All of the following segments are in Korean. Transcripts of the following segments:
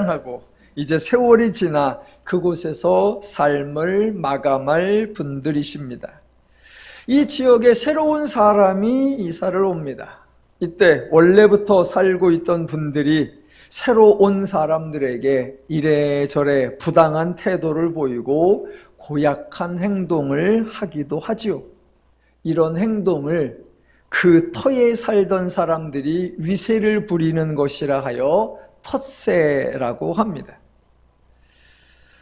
입장하고 이제 세월이 지나 그곳에서 삶을 마감할 분들이십니다. 이 지역에 새로운 사람이 이사를 옵니다. 이때 원래부터 살고 있던 분들이 새로 온 사람들에게 이래저래 부당한 태도를 보이고 고약한 행동을 하기도 하지요. 이런 행동을 그 터에 살던 사람들이 위세를 부리는 것이라 하여 텃세라고 합니다.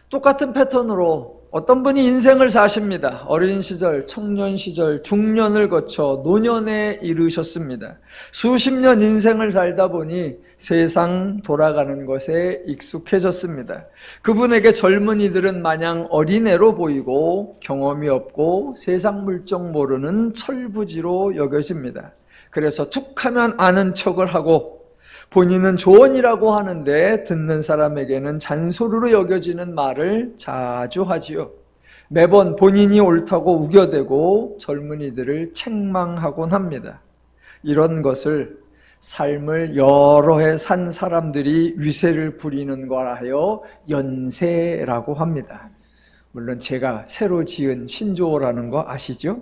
똑같은 패턴으로 어떤 분이 인생을 사십니다. 어린 시절, 청년 시절, 중년을 거쳐 노년에 이르셨습니다. 수십 년 인생을 살다 보니 세상 돌아가는 것에 익숙해졌습니다. 그분에게 젊은이들은 마냥 어린애로 보이고 경험이 없고 세상 물정 모르는 철부지로 여겨집니다. 그래서 툭하면 아는 척을 하고 본인은 조언이라고 하는데 듣는 사람에게는 잔소리로 여겨지는 말을 자주 하지요. 매번 본인이 옳다고 우겨대고 젊은이들을 책망하곤 합니다. 이런 것을 삶을 여러 해 산 사람들이 위세를 부리는 거라 하여 연세라고 합니다. 물론 제가 새로 지은 신조어라는 거 아시죠?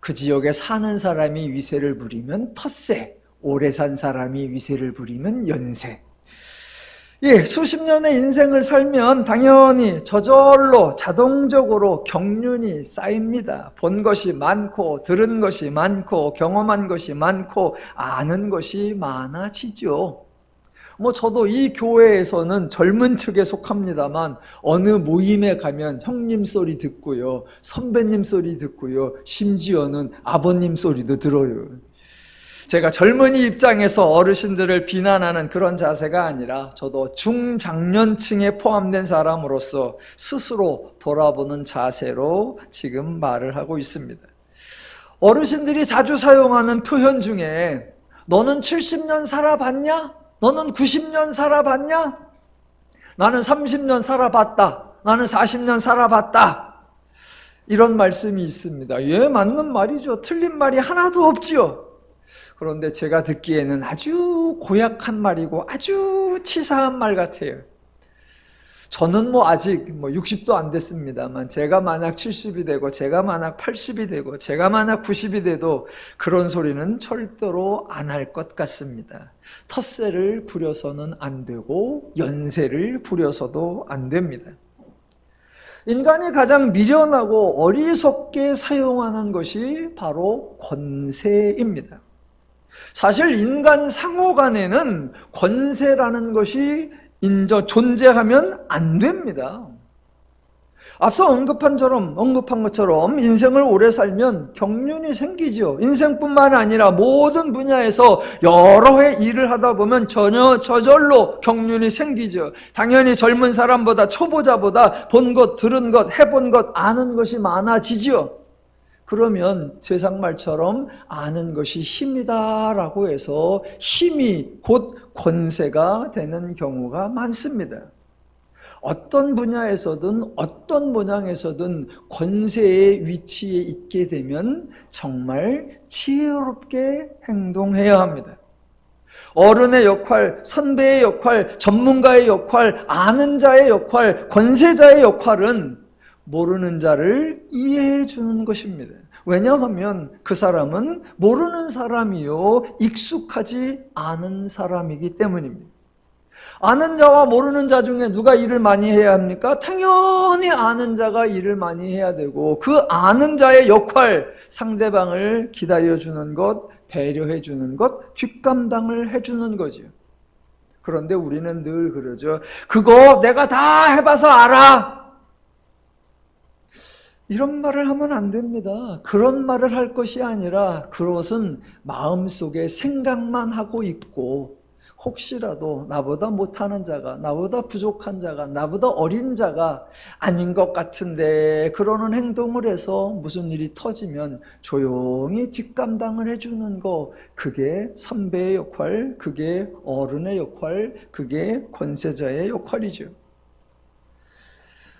그 지역에 사는 사람이 위세를 부리면 텃세, 오래 산 사람이 위세를 부리면 연세. 수십 년의 인생을 살면 당연히 저절로 자동적으로 경륜이 쌓입니다. 본 것이 많고 들은 것이 많고 경험한 것이 많고 아는 것이 많아지죠. 저도 이 교회에서는 젊은 층에 속합니다만 어느 모임에 가면 형님 소리 듣고요, 선배님 소리 듣고요, 심지어는 아버님 소리도 들어요. 제가 젊은이 입장에서 어르신들을 비난하는 그런 자세가 아니라 저도 중장년층에 포함된 사람으로서 스스로 돌아보는 자세로 지금 말을 하고 있습니다. 어르신들이 자주 사용하는 표현 중에 너는 70년 살아봤냐? 너는 90년 살아봤냐? 나는 30년 살아봤다. 나는 40년 살아봤다. 이런 말씀이 있습니다. 맞는 말이죠. 틀린 말이 하나도 없지요. 그런데 제가 듣기에는 아주 고약한 말이고 아주 치사한 말 같아요. 저는 아직 60도 안 됐습니다만 제가 만약 70이 되고 제가 만약 80이 되고 제가 만약 90이 돼도 그런 소리는 절대로 안 할 것 같습니다. 텃세를 부려서는 안 되고 연세를 부려서도 안 됩니다. 인간이 가장 미련하고 어리석게 사용하는 것이 바로 권세입니다. 사실 인간 상호 간에는 권세라는 것이 존재하면 안 됩니다. 앞서 언급한 것처럼 인생을 오래 살면 경륜이 생기죠. 인생뿐만 아니라 모든 분야에서 여러 해 일을 하다 보면 저절로 경륜이 생기죠. 당연히 젊은 사람보다 초보자보다 본 것, 들은 것, 해본 것, 아는 것이 많아지죠. 그러면 세상 말처럼 아는 것이 힘이다라고 해서 힘이 곧 권세가 되는 경우가 많습니다. 어떤 분야에서든 어떤 모양에서든 권세의 위치에 있게 되면 정말 지혜롭게 행동해야 합니다. 어른의 역할, 선배의 역할, 전문가의 역할, 아는 자의 역할, 권세자의 역할은 모르는 자를 이해해 주는 것입니다. 왜냐하면 그 사람은 모르는 사람이요 익숙하지 않은 사람이기 때문입니다. 아는 자와 모르는 자 중에 누가 일을 많이 해야 합니까? 당연히 아는 자가 일을 많이 해야 되고 그 아는 자의 역할, 상대방을 기다려주는 것, 배려해주는 것, 뒷감당을 해주는 거죠. 그런데 우리는 늘 그러죠. 그거 내가 다 해봐서 알아. 이런 말을 하면 안 됩니다. 그런 말을 할 것이 아니라 그것은 마음속에 생각만 하고 있고 혹시라도 나보다 못하는 자가, 나보다 부족한 자가, 나보다 어린 자가 아닌 것 같은데 그러는 행동을 해서 무슨 일이 터지면 조용히 뒷감당을 해주는 거, 그게 선배의 역할, 그게 어른의 역할, 그게 권세자의 역할이죠.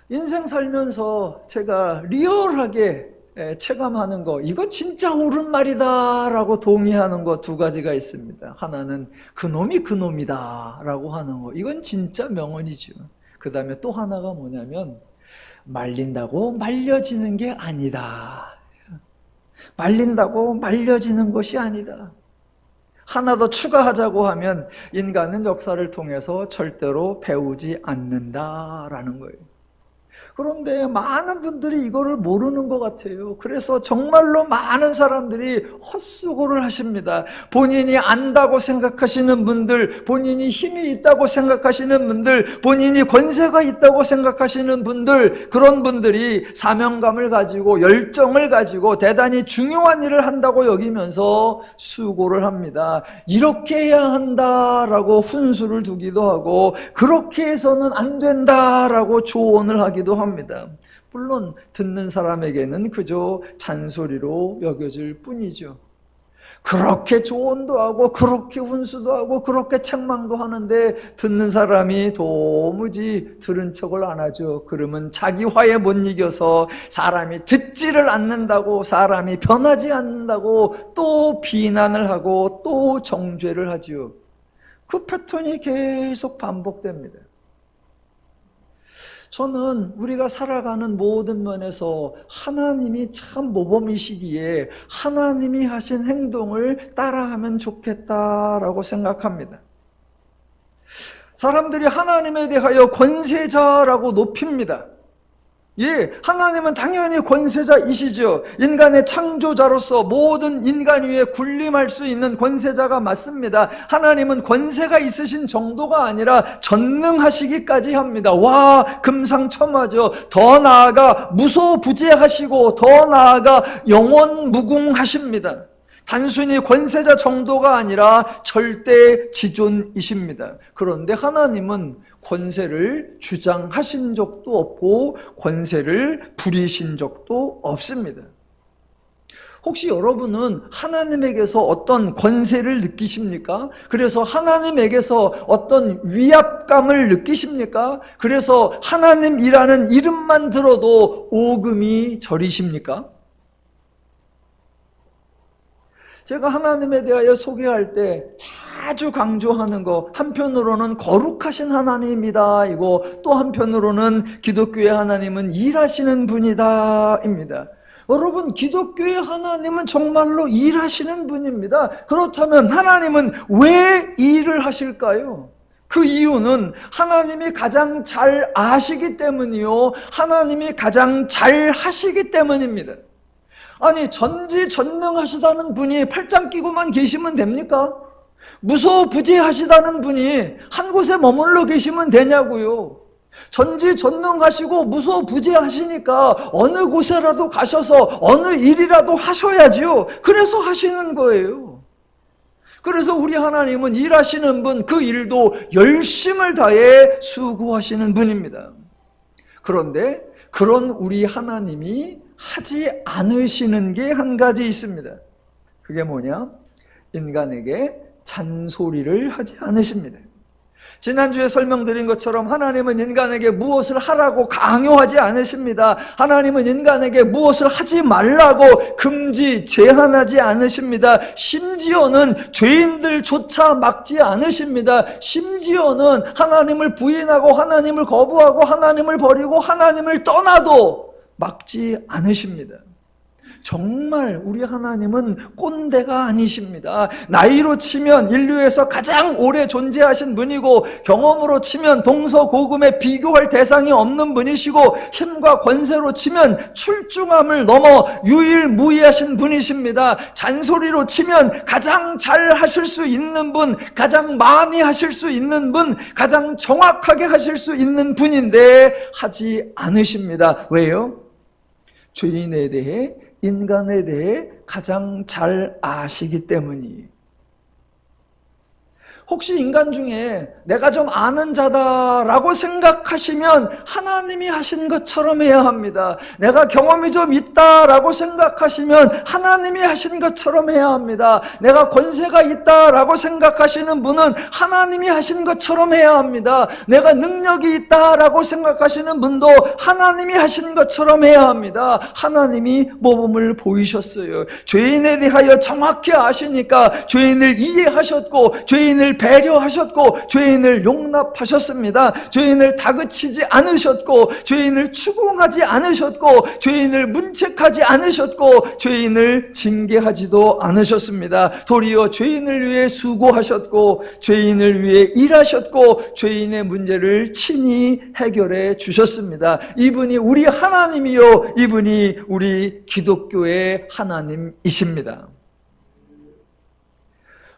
인생 살면서 제가 리얼하게 체감하는 거, 이거 진짜 옳은 말이다 라고 동의하는 거 두 가지가 있습니다. 하나는 그놈이 그놈이다 라고 하는 거, 이건 진짜 명언이죠. 그 다음에 또 하나가 뭐냐면 말린다고 말려지는 게 아니다. 말린다고 말려지는 것이 아니다. 하나 더 추가하자고 하면 인간은 역사를 통해서 절대로 배우지 않는다라는 거예요. 그런데 많은 분들이 이거를 모르는 것 같아요. 그래서 정말로 많은 사람들이 헛수고를 하십니다. 본인이 안다고 생각하시는 분들, 본인이 힘이 있다고 생각하시는 분들, 본인이 권세가 있다고 생각하시는 분들, 그런 분들이 사명감을 가지고 열정을 가지고 대단히 중요한 일을 한다고 여기면서 수고를 합니다. 이렇게 해야 한다라고 훈수를 두기도 하고, 그렇게 해서는 안 된다라고 조언을 하기도 합니다. 물론 듣는 사람에게는 그저 잔소리로 여겨질 뿐이죠. 그렇게 조언도 하고 그렇게 훈수도 하고 그렇게 책망도 하는데 듣는 사람이 도무지 들은 척을 안 하죠. 그러면 자기 화에 못 이겨서 사람이 듣지를 않는다고, 사람이 변하지 않는다고 또 비난을 하고 또 정죄를 하죠. 그 패턴이 계속 반복됩니다. 저는 우리가 살아가는 모든 면에서 하나님이 참 모범이시기에 하나님이 하신 행동을 따라하면 좋겠다라고 생각합니다. 사람들이 하나님에 대하여 권세자라고 높입니다. 예, 하나님은 당연히 권세자이시죠. 인간의 창조자로서 모든 인간 위에 군림할 수 있는 권세자가 맞습니다. 하나님은 권세가 있으신 정도가 아니라 전능하시기까지 합니다. 와, 금상첨화죠. 더 나아가 무소부재하시고 더 나아가 영원무궁하십니다. 단순히 권세자 정도가 아니라 절대 지존이십니다. 그런데 하나님은 권세를 주장하신 적도 없고 권세를 부리신 적도 없습니다. 혹시 여러분은 하나님에게서 어떤 권세를 느끼십니까? 그래서 하나님에게서 어떤 위압감을 느끼십니까? 그래서 하나님이라는 이름만 들어도 오금이 저리십니까? 제가 하나님에 대하여 소개할 때 자주 강조하는 거, 한편으로는 거룩하신 하나님이다 이거, 또 한편으로는 기독교의 하나님은 일하시는 분이다 입니다. 여러분, 기독교의 하나님은 정말로 일하시는 분입니다. 그렇다면 하나님은 왜 일을 하실까요? 그 이유는 하나님이 가장 잘 아시기 때문이요, 하나님이 가장 잘 하시기 때문입니다. 아니, 전지전능하시다는 분이 팔짱 끼고만 계시면 됩니까? 무소부재하시다는 분이 한 곳에 머물러 계시면 되냐고요. 전지전능하시고 무소부재하시니까 어느 곳에라도 가셔서 어느 일이라도 하셔야지요. 그래서 하시는 거예요. 그래서 우리 하나님은 일하시는 분, 그 일도 열심을 다해 수고하시는 분입니다. 그런데 그런 우리 하나님이 하지 않으시는 게 한 가지 있습니다. 그게 뭐냐? 인간에게 잔소리를 하지 않으십니다. 지난주에 설명드린 것처럼 하나님은 인간에게 무엇을 하라고 강요하지 않으십니다. 하나님은 인간에게 무엇을 하지 말라고 금지, 제한하지 않으십니다. 심지어는 죄인들조차 막지 않으십니다. 심지어는 하나님을 부인하고 하나님을 거부하고 하나님을 버리고 하나님을 떠나도 막지 않으십니다. 정말 우리 하나님은 꼰대가 아니십니다. 나이로 치면 인류에서 가장 오래 존재하신 분이고, 경험으로 치면 동서고금에 비교할 대상이 없는 분이시고, 힘과 권세로 치면 출중함을 넘어 유일무이하신 분이십니다. 잔소리로 치면 가장 잘 하실 수 있는 분, 가장 많이 하실 수 있는 분, 가장 정확하게 하실 수 있는 분인데 하지 않으십니다. 왜요? 죄인에 대해, 인간에 대해 가장 잘 아시기 때문이에요. 혹시 인간 중에 내가 좀 아는 자다라고 생각하시면 하나님이 하신 것처럼 해야 합니다. 내가 경험이 좀 있다라고 생각하시면 하나님이 하신 것처럼 해야 합니다. 내가 권세가 있다라고 생각하시는 분은 하나님이 하신 것처럼 해야 합니다. 내가 능력이 있다라고 생각하시는 분도 하나님이 하신 것처럼 해야 합니다. 하나님이 모범을 보이셨어요. 죄인에 대하여 정확히 아시니까 죄인을 이해하셨고 죄인을 배려하셨고 죄인을 용납하셨습니다. 죄인을 다그치지 않으셨고 죄인을 추궁하지 않으셨고 죄인을 문책하지 않으셨고 죄인을 징계하지도 않으셨습니다. 도리어 죄인을 위해 수고하셨고 죄인을 위해 일하셨고 죄인의 문제를 친히 해결해 주셨습니다. 이분이 우리 하나님이요 이분이 우리 기독교의 하나님이십니다.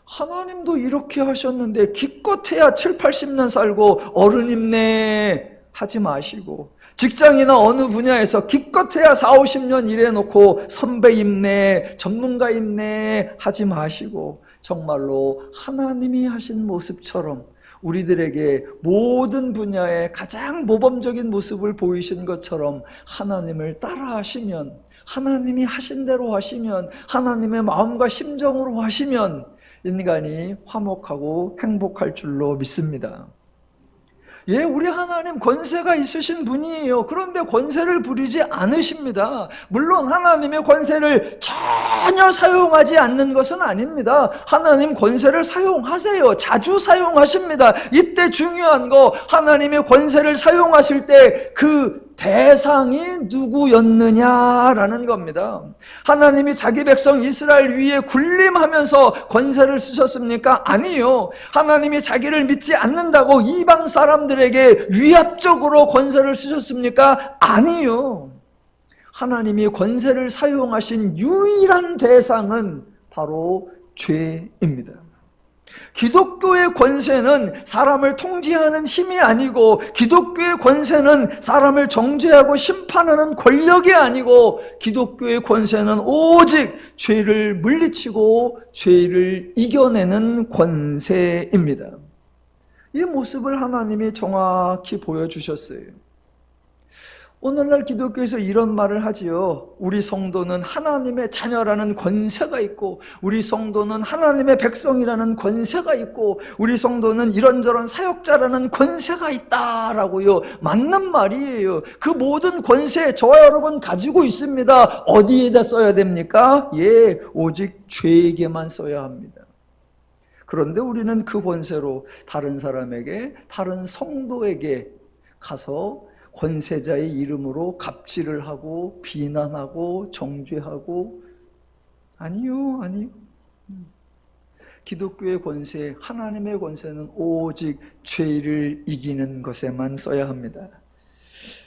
하나님도 이렇게 하셨는데 기껏해야 7, 80년 살고 어른임내 하지 마시고 직장이나 어느 분야에서 기껏해야 4, 50년 일해놓고 선배임내, 전문가임내 하지 마시고 정말로 하나님이 하신 모습처럼 우리들에게 모든 분야에 가장 모범적인 모습을 보이신 것처럼 하나님을 따라하시면 하나님이 하신 대로 하시면 하나님의 마음과 심정으로 하시면 인간이 화목하고 행복할 줄로 믿습니다. 예, 우리 하나님 권세가 있으신 분이에요. 그런데 권세를 부리지 않으십니다. 물론 하나님의 권세를 전혀 사용하지 않는 것은 아닙니다. 하나님 권세를 사용하세요. 자주 사용하십니다. 이때 중요한 거 하나님의 권세를 사용하실 때 그 대상이 누구였느냐라는 겁니다. 하나님이 자기 백성 이스라엘 위에 군림하면서 권세를 쓰셨습니까? 아니요. 하나님이 자기를 믿지 않는다고 이방 사람들에게 위압적으로 권세를 쓰셨습니까? 아니요. 하나님이 권세를 사용하신 유일한 대상은 바로 죄입니다. 기독교의 권세는 사람을 통제하는 힘이 아니고 기독교의 권세는 사람을 정죄하고 심판하는 권력이 아니고 기독교의 권세는 오직 죄를 물리치고 죄를 이겨내는 권세입니다. 이 모습을 하나님이 정확히 보여주셨어요. 오늘날 기독교에서 이런 말을 하지요. 우리 성도는 하나님의 자녀라는 권세가 있고 우리 성도는 하나님의 백성이라는 권세가 있고 우리 성도는 이런저런 사역자라는 권세가 있다라고요. 맞는 말이에요. 그 모든 권세 저와 여러분 가지고 있습니다. 어디에다 써야 됩니까? 예, 오직 죄에게만 써야 합니다. 그런데 우리는 그 권세로 다른 사람에게, 다른 성도에게 가서 권세자의 이름으로 갑질을 하고 비난하고 정죄하고 아니요. 기독교의 권세, 하나님의 권세는 오직 죄를 이기는 것에만 써야 합니다.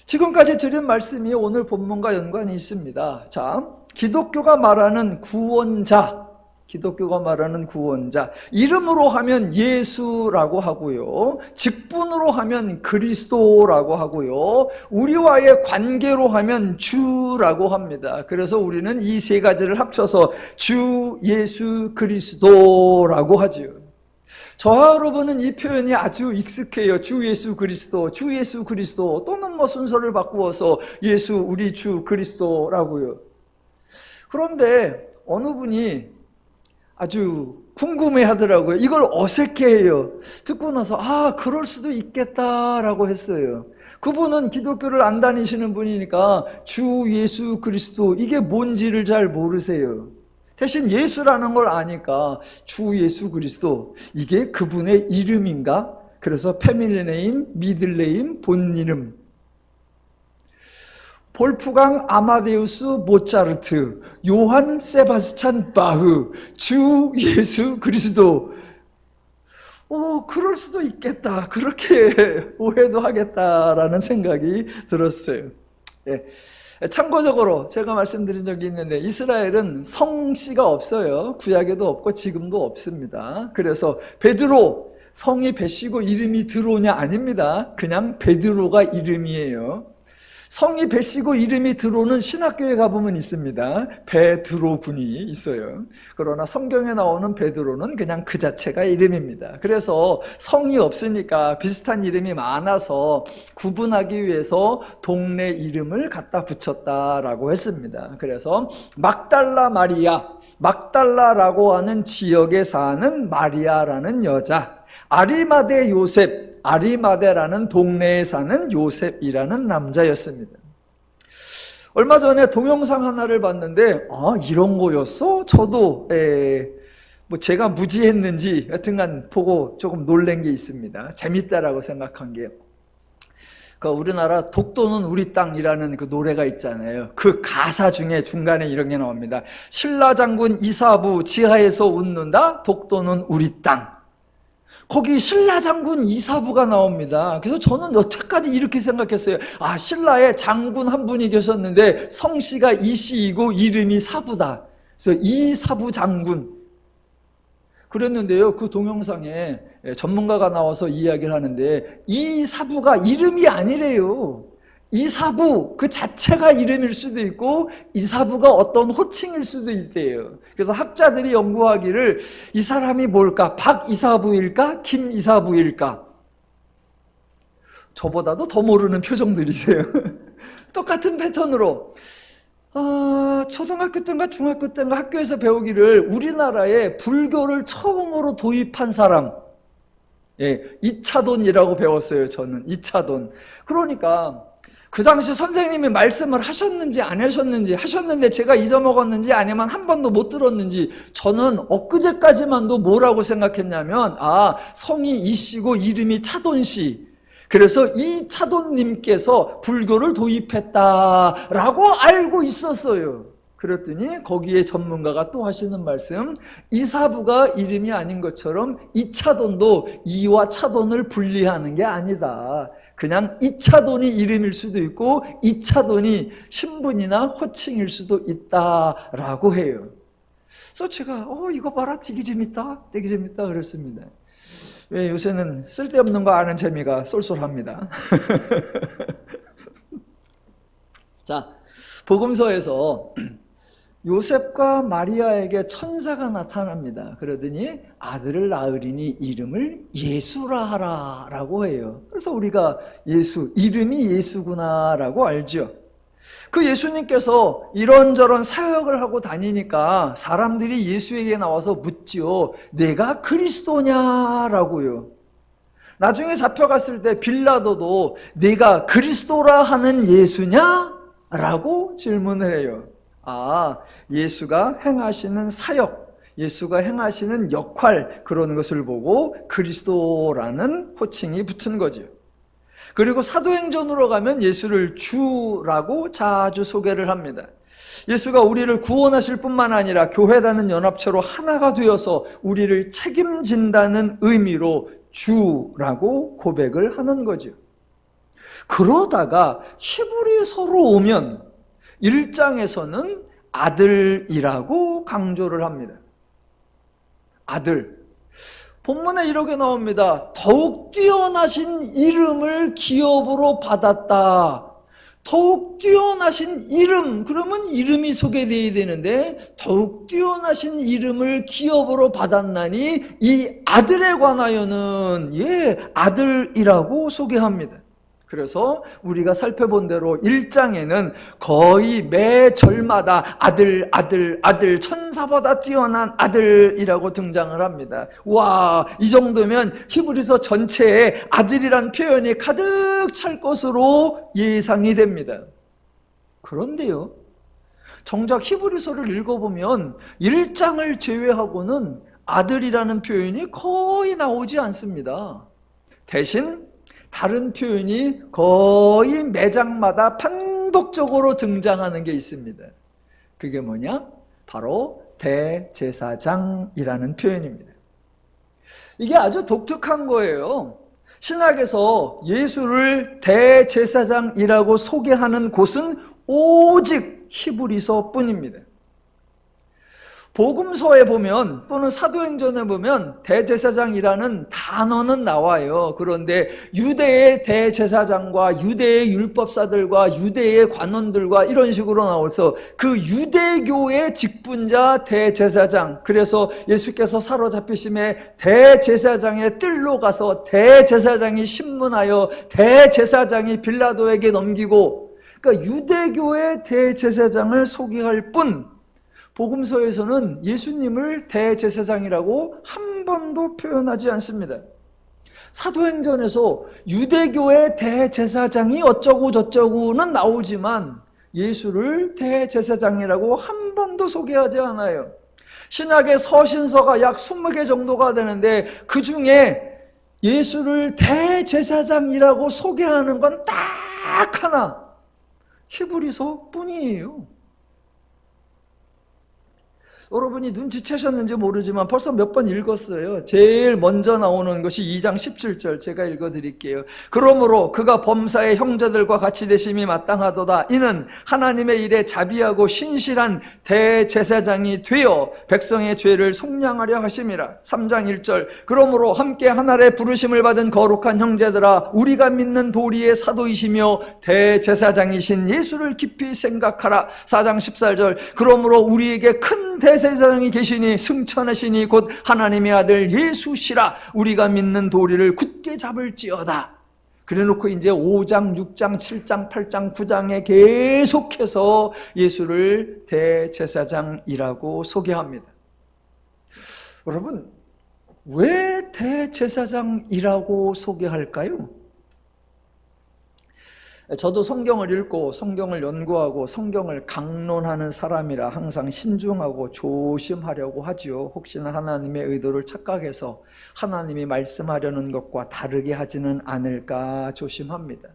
지금까지 드린 말씀이 오늘 본문과 연관이 있습니다. 자, 기독교가 말하는 구원자, 기독교가 말하는 구원자, 이름으로 하면 예수라고 하고요, 직분으로 하면 그리스도라고 하고요, 우리와의 관계로 하면 주라고 합니다. 그래서 우리는 이 세 가지를 합쳐서 주 예수 그리스도라고 하죠. 저와 여러분은 이 표현이 아주 익숙해요. 주 예수 그리스도, 주 예수 그리스도, 또는 뭐 순서를 바꾸어서 예수 우리 주 그리스도라고요. 그런데 어느 분이 아주 궁금해 하더라고요. 이걸 어색해해요. 듣고 나서 그럴 수도 있겠다라고 했어요. 그분은 기독교를 안 다니시는 분이니까 주 예수 그리스도 이게 뭔지를 잘 모르세요. 대신 예수라는 걸 아니까 주 예수 그리스도 이게 그분의 이름인가? 그래서 패밀리네임, 미들네임, 본이름. 볼프강 아마데우스 모차르트, 요한 세바스찬 바흐, 주 예수 그리스도. 그럴 수도 있겠다. 그렇게 오해도 하겠다라는 생각이 들었어요. 예. 참고적으로 제가 말씀드린 적이 있는데 이스라엘은 성씨가 없어요. 구약에도 없고 지금도 없습니다. 그래서 베드로, 성이 베시고 이름이 드로냐 아닙니다. 그냥 베드로가 이름이에요. 성이 베시고 이름이 드로는 신학교에 가보면 있습니다. 베드로군이 있어요. 그러나 성경에 나오는 베드로는 그냥 그 자체가 이름입니다. 그래서 성이 없으니까 비슷한 이름이 많아서 구분하기 위해서 동네 이름을 갖다 붙였다라고 했습니다. 그래서 막달라 마리아, 막달라라고 하는 지역에 사는 마리아라는 여자, 아리마대 요셉, 아리마대라는 동네에 사는 요셉이라는 남자였습니다. 얼마 전에 동영상 하나를 봤는데 이런 거였어? 저도 제가 무지했는지 여튼간 보고 조금 놀란 게 있습니다. 재밌다라고 생각한 게, 우리나라 독도는 우리 땅이라는 그 노래가 있잖아요. 그 가사 중에 중간에 이런 게 나옵니다. 신라장군 이사부 지하에서 웃는다, 독도는 우리 땅. 거기 신라장군 이사부가 나옵니다. 그래서 저는 여태까지 이렇게 생각했어요. 신라에 장군 한 분이 계셨는데 성씨가 이씨이고 이름이 사부다. 그래서 이사부 장군. 그랬는데요, 그 동영상에 전문가가 나와서 이야기를 하는데 이사부가 이름이 아니래요. 이사부 그 자체가 이름일 수도 있고 이사부가 어떤 호칭일 수도 있대요. 그래서 학자들이 연구하기를 이 사람이 뭘까? 박이사부일까? 김이사부일까? 저보다도 더 모르는 표정들이세요. 똑같은 패턴으로 초등학교 때인가 중학교 때인가 학교에서 배우기를 우리나라에 불교를 처음으로 도입한 사람, 이차돈이라고 배웠어요. 저는 이차돈. 그러니까 그 당시 선생님이 말씀을 하셨는지 안 하셨는지, 하셨는데 제가 잊어먹었는지 아니면 한 번도 못 들었는지, 저는 엊그제까지만도 뭐라고 생각했냐면 성이 이씨고 이름이 차돈씨, 그래서 이 차돈님께서 불교를 도입했다라고 알고 있었어요. 그랬더니 거기에 전문가가 또 하시는 말씀, 이사부가 이름이 아닌 것처럼 이차돈도 이와 차돈을 분리하는 게 아니다. 그냥 이차돈이 이름일 수도 있고 이차돈이 신분이나 호칭일 수도 있다라고 해요. 그래서 제가 이거 봐라, 되게 재밌다, 되게 재밌다 그랬습니다. 왜 요새는 쓸데없는 거 아는 재미가 쏠쏠합니다. 자, 복음서에서 요셉과 마리아에게 천사가 나타납니다. 그러더니 아들을 낳으리니 이름을 예수라 하라 라고 해요. 그래서 우리가 예수, 이름이 예수구나 라고 알죠. 그 예수님께서 이런저런 사역을 하고 다니니까 사람들이 예수에게 나와서 묻지요. 내가 그리스도냐라고요. 나중에 잡혀갔을 때 빌라도도 내가 그리스도라 하는 예수냐? 라고 질문을 해요. 예수가 행하시는 사역, 예수가 행하시는 역할, 그런 것을 보고 그리스도라는 호칭이 붙은 거죠. 그리고 사도행전으로 가면 예수를 주라고 자주 소개를 합니다. 예수가 우리를 구원하실 뿐만 아니라 교회라는 연합체로 하나가 되어서 우리를 책임진다는 의미로 주라고 고백을 하는 거죠. 그러다가 히브리서로 오면 1장에서는 아들이라고 강조를 합니다. 아들. 본문에 이렇게 나옵니다. 더욱 뛰어나신 이름을 기업으로 받았다. 더욱 뛰어나신 이름, 그러면 이름이 소개되어야 되는데 더욱 뛰어나신 이름을 기업으로 받았나니 이 아들에 관하여는 아들이라고 소개합니다. 그래서 우리가 살펴본 대로 1장에는 거의 매 절마다 아들, 아들, 아들, 천사보다 뛰어난 아들이라고 등장을 합니다. 와, 이 정도면 히브리서 전체에 아들이란 표현이 가득 찰 것으로 예상이 됩니다. 그런데요, 정작 히브리서를 읽어보면 1장을 제외하고는 아들이라는 표현이 거의 나오지 않습니다. 대신 다른 표현이 거의 매장마다 반복적으로 등장하는 게 있습니다. 그게 뭐냐? 바로 대제사장이라는 표현입니다. 이게 아주 독특한 거예요. 신학에서 예수를 대제사장이라고 소개하는 곳은 오직 히브리서 뿐입니다. 복음서에 보면 또는 사도행전에 보면 대제사장이라는 단어는 나와요. 그런데 유대의 대제사장과 유대의 율법사들과 유대의 관원들과 이런 식으로 나와서 그 유대교의 직분자 대제사장, 그래서 예수께서 사로잡히심에 대제사장의 뜰로 가서 대제사장이 신문하여 대제사장이 빌라도에게 넘기고, 그러니까 유대교의 대제사장을 소개할 뿐 복음서에서는 예수님을 대제사장이라고 한 번도 표현하지 않습니다. 사도행전에서 유대교의 대제사장이 어쩌고 저쩌고는 나오지만 예수를 대제사장이라고 한 번도 소개하지 않아요. 신약의 서신서가 약 20개 정도가 되는데 그 중에 예수를 대제사장이라고 소개하는 건 딱 하나, 히브리서 뿐이에요. 여러분이 눈치채셨는지 모르지만 벌써 몇 번 읽었어요. 제일 먼저 나오는 것이 2장 17절, 제가 읽어드릴게요. 그러므로 그가 범사의 형제들과 같이 되심이 마땅하도다. 이는 하나님의 일에 자비하고 신실한 대제사장이 되어 백성의 죄를 속량하려 하심이라. 3장 1절, 그러므로 함께 하늘의 부르심을 받은 거룩한 형제들아, 우리가 믿는 도리의 사도이시며 대제사장이신 예수를 깊이 생각하라. 4장 14절, 그러므로 우리에게 큰 대제사장이 계시니 승천하시니 곧 하나님의 아들 예수시라. 우리가 믿는 도리를 굳게 잡을지어다. 그래놓고 이제 5장, 6장, 7장, 8장, 9장에 계속해서 예수를 대제사장이라고 소개합니다. 여러분, 왜 대제사장이라고 소개할까요? 저도 성경을 읽고 성경을 연구하고 성경을 강론하는 사람이라 항상 신중하고 조심하려고 하지요. 혹시나 하나님의 의도를 착각해서 하나님이 말씀하려는 것과 다르게 하지는 않을까 조심합니다.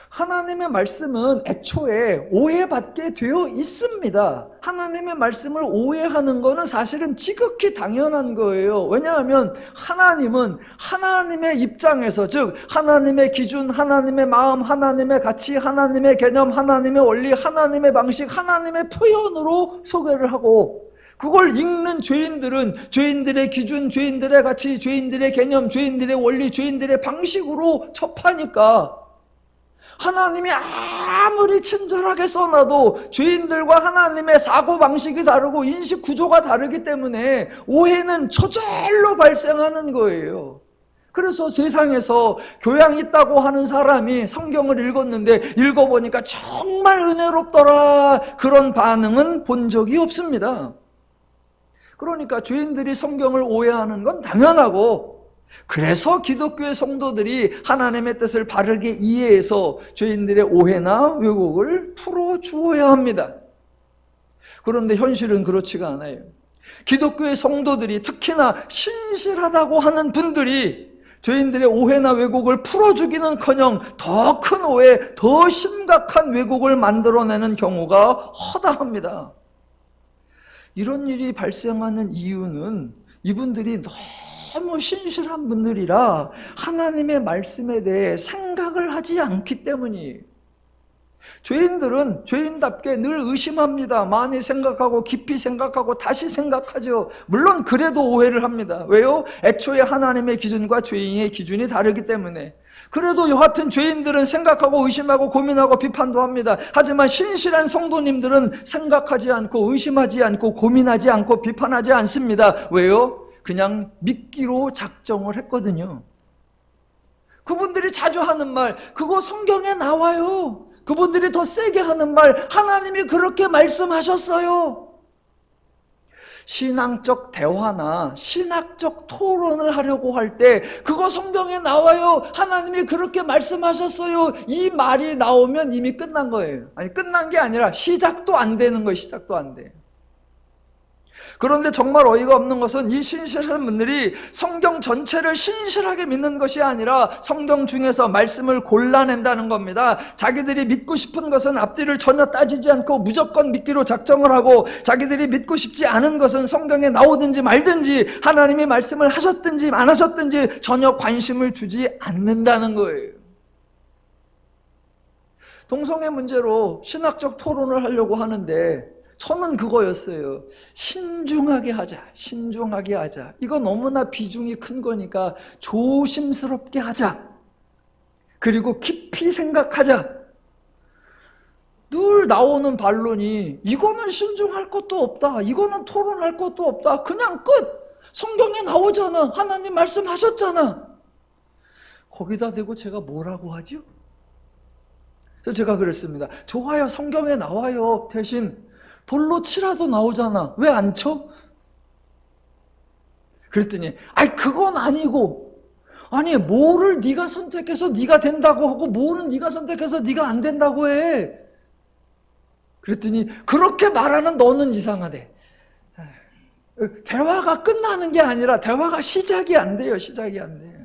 하나님의 말씀은 애초에 오해받게 되어 있습니다. 하나님의 말씀을 오해하는 것은 사실은 지극히 당연한 거예요. 왜냐하면 하나님은 하나님의 입장에서, 즉 하나님의 기준, 하나님의 마음, 하나님의 가치, 하나님의 개념, 하나님의 원리, 하나님의 방식, 하나님의 표현으로 소개를 하고, 그걸 읽는 죄인들은 죄인들의 기준, 죄인들의 가치, 죄인들의 개념, 죄인들의 원리, 죄인들의 방식으로 접하니까 하나님이 아무리 친절하게 써놔도 죄인들과 하나님의 사고방식이 다르고 인식 구조가 다르기 때문에 오해는 저절로 발생하는 거예요. 그래서 세상에서 교양 있다고 하는 사람이 성경을 읽었는데 읽어보니까 정말 은혜롭더라, 그런 반응은 본 적이 없습니다. 그러니까 죄인들이 성경을 오해하는 건 당연하고, 그래서 기독교의 성도들이 하나님의 뜻을 바르게 이해해서 죄인들의 오해나 왜곡을 풀어주어야 합니다. 그런데 현실은 그렇지가 않아요. 기독교의 성도들이, 특히나 신실하다고 하는 분들이 죄인들의 오해나 왜곡을 풀어주기는커녕 더 큰 오해, 더 심각한 왜곡을 만들어내는 경우가 허다합니다. 이런 일이 발생하는 이유는 이분들이 너무 신실한 분들이라 하나님의 말씀에 대해 생각을 하지 않기 때문이에요. 죄인들은 죄인답게 늘 의심합니다. 많이 생각하고 깊이 생각하고 다시 생각하죠. 물론 그래도 오해를 합니다. 왜요? 애초에 하나님의 기준과 죄인의 기준이 다르기 때문에. 그래도 여하튼 죄인들은 생각하고 의심하고 고민하고 비판도 합니다. 하지만 신실한 성도님들은 생각하지 않고 의심하지 않고 고민하지 않고 비판하지 않습니다. 왜요? 그냥 믿기로 작정을 했거든요. 그분들이 자주 하는 말, 그거 성경에 나와요. 그분들이 더 세게 하는 말, 하나님이 그렇게 말씀하셨어요. 신앙적 대화나 신학적 토론을 하려고 할 때 그거 성경에 나와요. 하나님이 그렇게 말씀하셨어요. 이 말이 나오면 이미 끝난 거예요. 아니, 끝난 게 아니라 시작도 안 되는 거예요. 시작도 안 돼요. 그런데 정말 어이가 없는 것은 이 신실한 분들이 성경 전체를 신실하게 믿는 것이 아니라 성경 중에서 말씀을 골라낸다는 겁니다. 자기들이 믿고 싶은 것은 앞뒤를 전혀 따지지 않고 무조건 믿기로 작정을 하고, 자기들이 믿고 싶지 않은 것은 성경에 나오든지 말든지 하나님이 말씀을 하셨든지 안 하셨든지 전혀 관심을 주지 않는다는 거예요. 동성애 문제로 신학적 토론을 하려고 하는데 저는 그거였어요. 신중하게 하자, 신중하게 하자. 이거 너무나 비중이 큰 거니까 조심스럽게 하자. 그리고 깊이 생각하자. 늘 나오는 반론이 이거는 신중할 것도 없다, 이거는 토론할 것도 없다, 그냥 끝! 성경에 나오잖아, 하나님 말씀하셨잖아. 거기다 대고 제가 뭐라고 하죠? 그래서 제가 그랬습니다. 좋아요, 성경에 나와요. 대신 돌로 치라도 나오잖아, 왜 안 쳐? 그랬더니 아이 그건 아니고, 아니 뭐를 네가 선택해서 네가 된다고 하고 뭐는 네가 선택해서 네가 안 된다고 해. 그랬더니 그렇게 말하는 너는 이상하대. 대화가 끝나는 게 아니라 대화가 시작이 안 돼요. 시작이 안 돼요.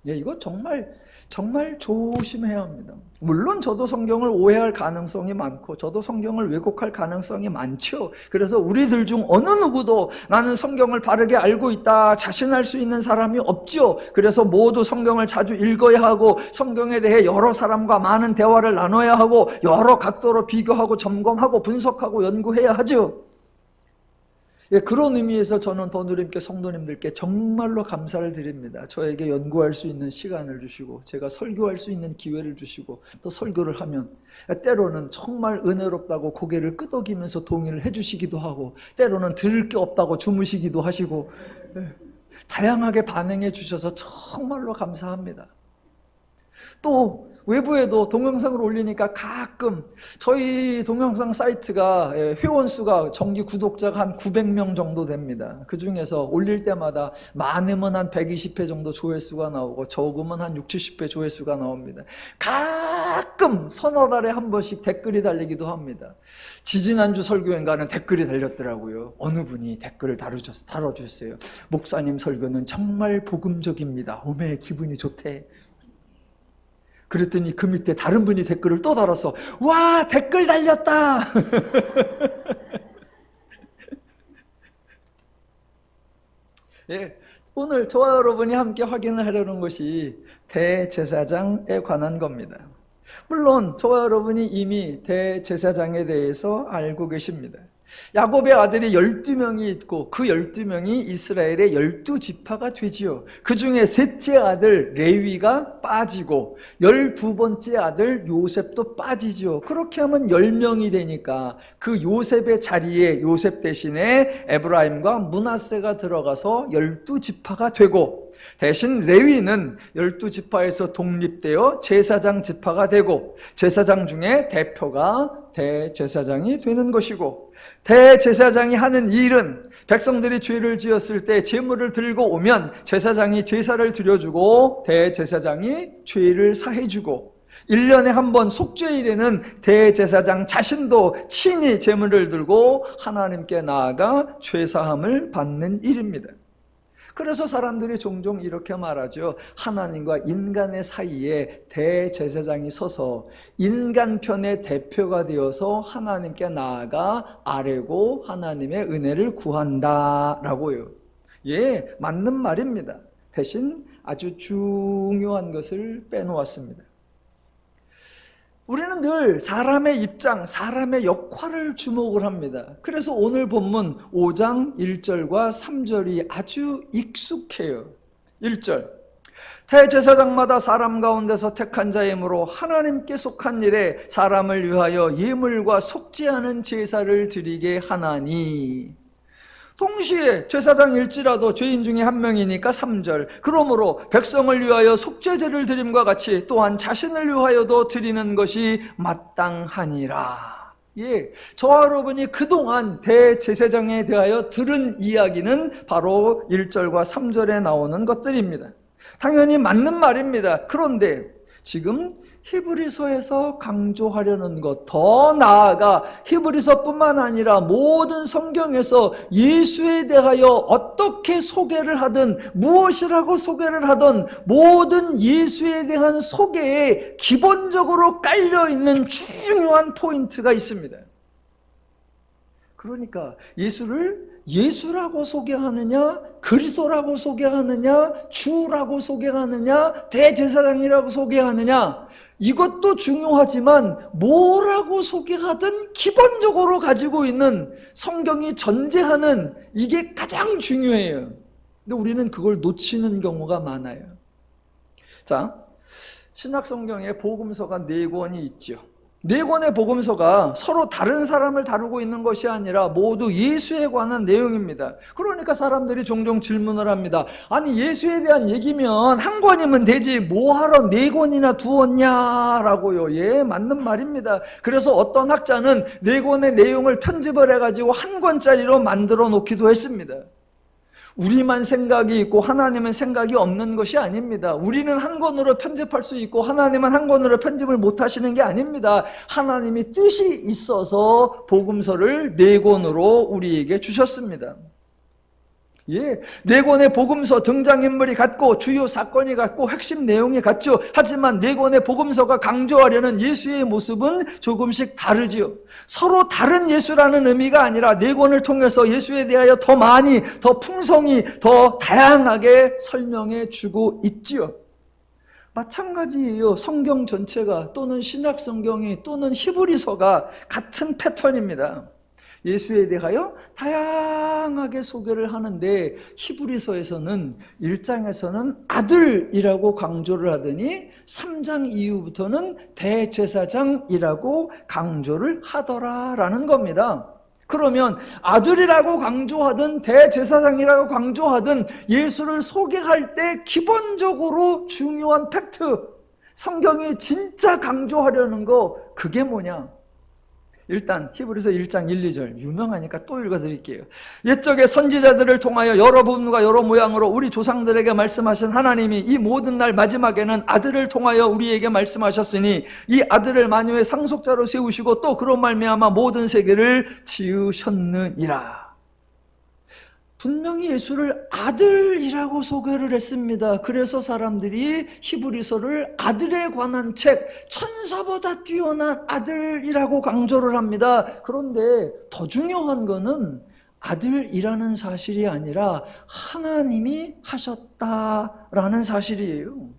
예, 이거 정말 조심해야 합니다. 물론 저도 성경을 오해할 가능성이 많고 저도 성경을 왜곡할 가능성이 많죠. 그래서 우리들 중 어느 누구도 나는 성경을 바르게 알고 있다 자신할 수 있는 사람이 없죠. 그래서 모두 성경을 자주 읽어야 하고 성경에 대해 여러 사람과 많은 대화를 나눠야 하고 여러 각도로 비교하고 점검하고 분석하고 연구해야 하죠. 예, 그런 의미에서 저는 더누림께 성도님들께 정말로 감사를 드립니다. 저에게 연구할 수 있는 시간을 주시고 제가 설교할 수 있는 기회를 주시고 또 설교를 하면 때로는 정말 은혜롭다고 고개를 끄덕이면서 동의를 해주시기도 하고 때로는 들을 게 없다고 주무시기도 하시고 다양하게 반응해 주셔서 정말로 감사합니다. 또 외부에도 동영상을 올리니까 가끔 저희 동영상 사이트가 회원수가 정기 구독자가 한 900명 정도 됩니다. 그 중에서 올릴 때마다 많으면 한 120회 정도 조회수가 나오고 적으면 한 60, 70회 조회수가 나옵니다. 가끔 서너 달에 한 번씩 댓글이 달리기도 합니다. 지지난주 설교인가는 댓글이 달렸더라고요. 어느 분이 댓글을 달아주셨어요. 목사님 설교는 정말 복음적입니다. 오메 기분이 좋대. 그랬더니 그 밑에 다른 분이 댓글을 또 달았어. 와, 댓글 달렸다. 예, 오늘 저와 여러분이 함께 확인을 하려는 것이 대제사장에 관한 겁니다. 물론 저와 여러분이 이미 대제사장에 대해서 알고 계십니다. 야곱의 아들이 12명이 있고 그 12명이 이스라엘의 12지파가 되지요. 그 중에 셋째 아들 레위가 빠지고 12번째 아들 요셉도 빠지죠. 그렇게 하면 10명이 되니까 그 요셉의 자리에 요셉 대신에 에브라임과 므낫세가 들어가서 12지파가 되고 대신 레위는 12지파에서 독립되어 제사장 지파가 되고 제사장 중에 대표가 대제사장이 되는 것이고 대제사장이 하는 일은 백성들이 죄를 지었을 때 제물을 들고 오면 제사장이 제사를 드려주고 대제사장이 죄를 사해주고 1년에 한 번 속죄일에는 대제사장 자신도 친히 제물을 들고 하나님께 나아가 죄사함을 받는 일입니다. 그래서 사람들이 종종 이렇게 말하죠. 하나님과 인간의 사이에 대제사장이 서서 인간 편의 대표가 되어서 하나님께 나아가 아뢰고 하나님의 은혜를 구한다라고요. 예, 맞는 말입니다. 대신 아주 중요한 것을 빼놓았습니다. 우리는 늘 사람의 입장, 사람의 역할을 주목을 합니다. 그래서 오늘 본문 5장 1절과 3절이 아주 익숙해요. 1절, 대제사장마다 사람 가운데서 택한 자이므로 하나님께 속한 일에 사람을 위하여 예물과 속죄하는 제사를 드리게 하나니. 동시에 제사장일지라도 죄인 중에 한 명이니까 3절, 그러므로 백성을 위하여 속죄제를 드림과 같이 또한 자신을 위하여도 드리는 것이 마땅하니라. 예, 저와 여러분이 그동안 대제사장에 대하여 들은 이야기는 바로 1절과 3절에 나오는 것들입니다. 당연히 맞는 말입니다. 그런데 지금 히브리서에서 강조하려는 것, 더 나아가 히브리서뿐만 아니라 모든 성경에서 예수에 대하여 어떻게 소개를 하든 무엇이라고 소개를 하든 모든 예수에 대한 소개에 기본적으로 깔려있는 중요한 포인트가 있습니다. 그러니까 예수를 예수라고 소개하느냐, 그리스도라고 소개하느냐, 주라고 소개하느냐, 대제사장이라고 소개하느냐, 이것도 중요하지만 뭐라고 소개하든 기본적으로 가지고 있는 성경이 전제하는 이게 가장 중요해요. 근데 우리는 그걸 놓치는 경우가 많아요. 자, 신약성경에 복음서가 4권이 있죠. 4권의 복음서가 서로 다른 사람을 다루고 있는 것이 아니라 모두 예수에 관한 내용입니다. 그러니까 사람들이 종종 질문을 합니다. 아니, 예수에 대한 얘기면 한 권이면 되지 뭐하러 4권이나 두었냐라고요. 예, 맞는 말입니다. 그래서 어떤 학자는 4권의 내용을 편집을 해가지고 한 권짜리로 만들어 놓기도 했습니다. 우리만 생각이 있고 하나님은 생각이 없는 것이 아닙니다. 우리는 한 권으로 편집할 수 있고 하나님은 한 권으로 편집을 못 하시는 게 아닙니다. 하나님이 뜻이 있어서 복음서를 4권으로 우리에게 주셨습니다. 예, 4권의 복음서 등장인물이 같고 주요 사건이 같고 핵심 내용이 같죠. 하지만 4권의 복음서가 강조하려는 예수의 모습은 조금씩 다르지요. 서로 다른 예수라는 의미가 아니라 4권을 통해서 예수에 대하여 더 많이, 더 풍성히, 더 다양하게 설명해 주고 있지요. 마찬가지예요. 성경 전체가 또는 신약 성경이 또는 히브리서가 같은 패턴입니다. 예수에 대하여 다양하게 소개를 하는데 히브리서에서는 1장에서는 아들이라고 강조를 하더니 3장 이후부터는 대제사장이라고 강조를 하더라라는 겁니다. 그러면 아들이라고 강조하든 대제사장이라고 강조하든 예수를 소개할 때 기본적으로 중요한 팩트, 성경이 진짜 강조하려는 거, 그게 뭐냐? 일단 히브리서 1장 1, 2절 유명하니까 또 읽어드릴게요. 옛적의 선지자들을 통하여 여러 부분과 여러 모양으로 우리 조상들에게 말씀하신 하나님이 이 모든 날 마지막에는 아들을 통하여 우리에게 말씀하셨으니 이 아들을 만유의 상속자로 세우시고 또 그런 말미암아 모든 세계를 지으셨느니라. 분명히 예수를 아들이라고 소개를 했습니다. 그래서 사람들이 히브리서를 아들에 관한 책, 천사보다 뛰어난 아들이라고 강조를 합니다. 그런데 더 중요한 거는 아들이라는 사실이 아니라 하나님이 하셨다라는 사실이에요.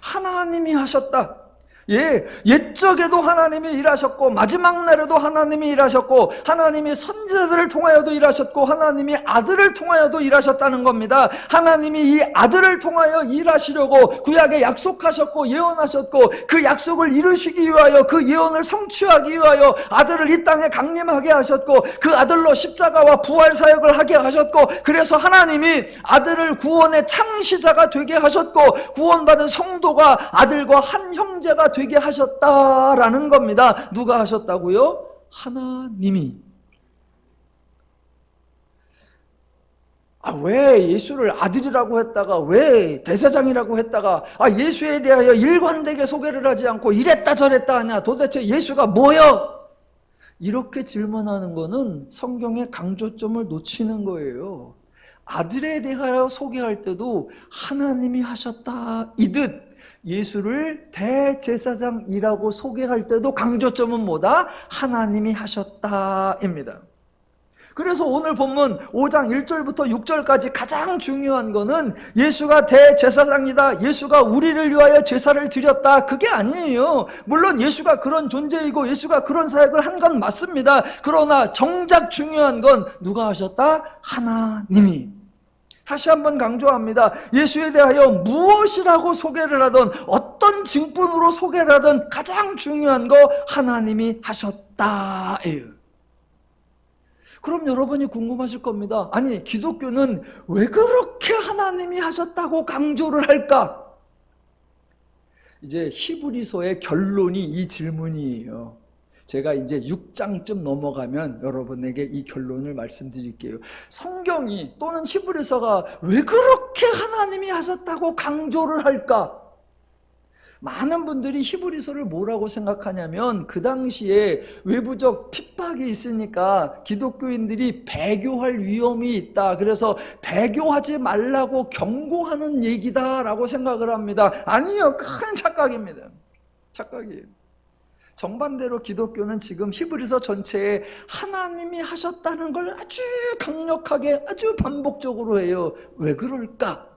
하나님이 하셨다. 예, 옛적에도 하나님이 일하셨고 마지막 날에도 하나님이 일하셨고 하나님이 선지자들을 통하여도 일하셨고 하나님이 아들을 통하여도 일하셨다는 겁니다. 하나님이 이 아들을 통하여 일하시려고 구약에 약속하셨고 예언하셨고 그 약속을 이루시기 위하여 그 예언을 성취하기 위하여 아들을 이 땅에 강림하게 하셨고 그 아들로 십자가와 부활 사역을 하게 하셨고 그래서 하나님이 아들을 구원의 창시자가 되게 하셨고 구원받은 성도가 아들과 한 형제가 되게 하셨다라는 겁니다. 누가 하셨다고요? 하나님이. 왜 예수를 아들이라고 했다가 왜 대제사장이라고 했다가 예수에 대하여 일관되게 소개를 하지 않고 이랬다 저랬다 하냐? 도대체 예수가 뭐요? 이렇게 질문하는 거는 성경의 강조점을 놓치는 거예요. 아들에 대하여 소개할 때도 하나님이 하셨다 이듯 예수를 대제사장이라고 소개할 때도 강조점은 뭐다? 하나님이 하셨다입니다. 그래서 오늘 본문 5장 1절부터 6절까지 가장 중요한 거는 예수가 대제사장이다, 예수가 우리를 위하여 제사를 드렸다, 그게 아니에요. 물론 예수가 그런 존재이고 예수가 그런 사역을 한 건 맞습니다. 그러나 정작 중요한 건 누가 하셨다? 하나님이. 다시 한번 강조합니다. 예수에 대하여 무엇이라고 소개를 하든 어떤 증분으로 소개를 하든 가장 중요한 거 하나님이 하셨다예요. 그럼 여러분이 궁금하실 겁니다. 아니, 기독교는 왜 그렇게 하나님이 하셨다고 강조를 할까? 이제 히브리서의 결론이 이 질문이에요. 제가 이제 6장쯤 넘어가면 여러분에게 이 결론을 말씀드릴게요. 성경이 또는 히브리서가 왜 그렇게 하나님이 하셨다고 강조를 할까? 많은 분들이 히브리서를 뭐라고 생각하냐면 그 당시에 외부적 핍박이 있으니까 기독교인들이 배교할 위험이 있다. 그래서 배교하지 말라고 경고하는 얘기다라고 생각을 합니다. 아니요, 큰 착각입니다. 착각이에요. 정반대로 기독교는 지금 히브리서 전체에 하나님이 하셨다는 걸 아주 강력하게 아주 반복적으로 해요. 왜 그럴까?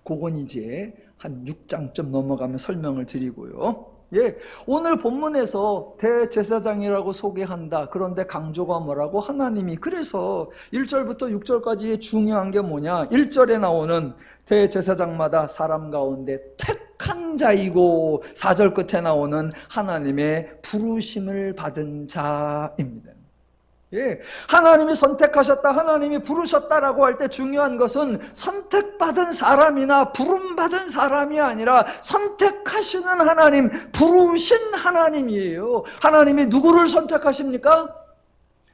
그건 이제 한 6장쯤 넘어가면 설명을 드리고요. 예, 오늘 본문에서 대제사장이라고 소개한다. 그런데 강조가 뭐라고? 하나님이. 그래서 1절부터 6절까지의 중요한 게 뭐냐? 1절에 나오는 대제사장마다 사람 가운데 택한 자이고 4절 끝에 나오는 하나님의 부르심을 받은 자입니다. 예, 하나님이 선택하셨다, 하나님이 부르셨다라고 할 때 중요한 것은 선택받은 사람이나 부름받은 사람이 아니라 선택하시는 하나님, 부르신 하나님이에요. 하나님이 누구를 선택하십니까?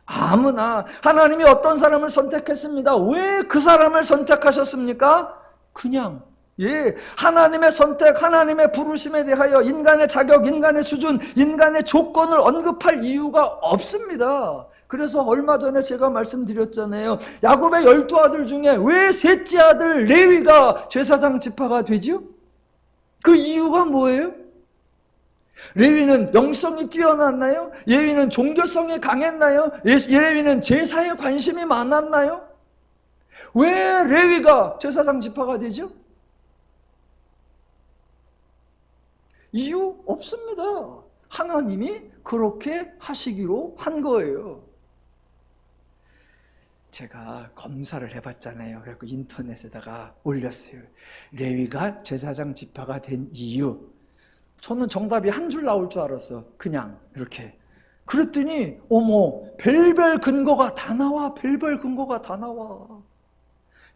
아무나. 하나님이 어떤 사람을 선택했습니다. 왜 그 사람을 선택하셨습니까? 그냥. 예, 하나님의 선택, 하나님의 부르심에 대하여 인간의 자격, 인간의 수준, 인간의 조건을 언급할 이유가 없습니다. 그래서 얼마 전에 제가 말씀드렸잖아요. 야곱의 12아들 중에 왜 셋째 아들 레위가 제사장 지파가 되죠? 그 이유가 뭐예요? 레위는 영성이 뛰어났나요? 레위는 종교성이 강했나요? 레위는 제사에 관심이 많았나요? 왜 레위가 제사장 지파가 되죠? 이유 없습니다. 하나님이 그렇게 하시기로 한 거예요. 제가 검사를 해봤잖아요. 그래서 인터넷에다가 올렸어요. 레위가 제사장 지파가 된 이유. 저는 정답이 한 줄 나올 줄 알았어. 그냥 이렇게. 그랬더니 어머, 별별 근거가 다 나와. 별별 근거가 다 나와.